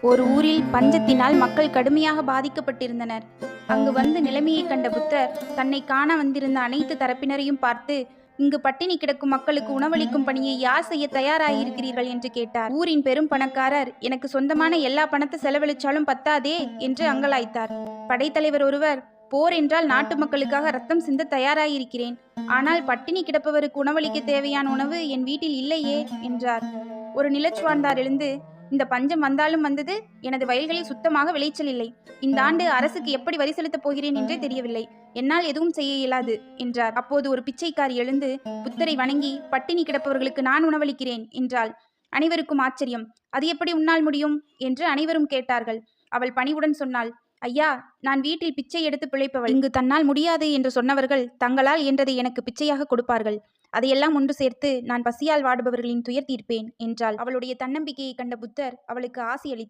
ஒரு ஊரில் பஞ்சத்தினால் மக்கள் கடுமையாக பாதிக்கப்பட்டிருந்தனர். அங்கு வந்து நிலைமையை கண்ட புத்தர் தன்னை காண வந்திருந்த அனைத்து தரப்பினரையும் பார்த்து, இங்கு பட்டினி கிடக்கும் மக்களுக்கு உணவளிக்கும் பணியை யார் செய்ய தயாராயிருக்கிறீர்கள் என்று கேட்டார். ஊரின் பெரும் பணக்காரர், எனக்கு சொந்தமான எல்லா பணத்தை செலவழிச்சாலும் பத்தாதே என்று அங்கலாய்த்தார். படைத்தலைவர் ஒருவர், போர் என்றால் நாட்டு மக்களுக்காக ரத்தம் சிந்த தயாராயிருக்கிறேன். ஆனால் பட்டினி கிடப்பவருக்கு உணவளிக்க தேவையான உணவு என் வீட்டில் இல்லையே என்றார். ஒரு நிலச்சுவார்ந்தார் எழுந்து, இந்த பஞ்சம் வந்தாலும் வந்தது, எனது வயல்களில் சுத்தமாக விளைச்சல் இல்லை. இந்த ஆண்டு அரசுக்கு எப்படி வரி செலுத்தப் போகிறேன் என்றே தெரியவில்லை. என்னால் எதுவும் செய்ய இயலாது என்றார். அப்போது ஒரு பிச்சைக்காரி எழுந்து புத்தரை வணங்கி, பட்டினி கிடப்பவர்களுக்கு நான் உணவளிக்கிறேன் என்றாள். அனைவருக்கும் ஆச்சரியம். அது எப்படி உன்னால் முடியும் என்று அனைவரும் கேட்டார்கள். அவள் பணிவுடன் சொன்னாள், ஐயா, நான் வீட்டில் பிச்சை எடுத்து பிழைப்பவள். இங்கு தன்னால் முடியாது என்று சொன்னவர்கள் தங்களால் என்றதை எனக்கு பிச்சையாக கொடுப்பார்கள். அதையெல்லாம் ஒன்று சேர்த்து நான் பசியால் வாடுபவர்களின் துயர் தீர்ப்பேன் என்றாள். அவளுடைய தன்னம்பிக்கையை கண்ட புத்தர் அவளுக்கு ஆசி அளித்தார்.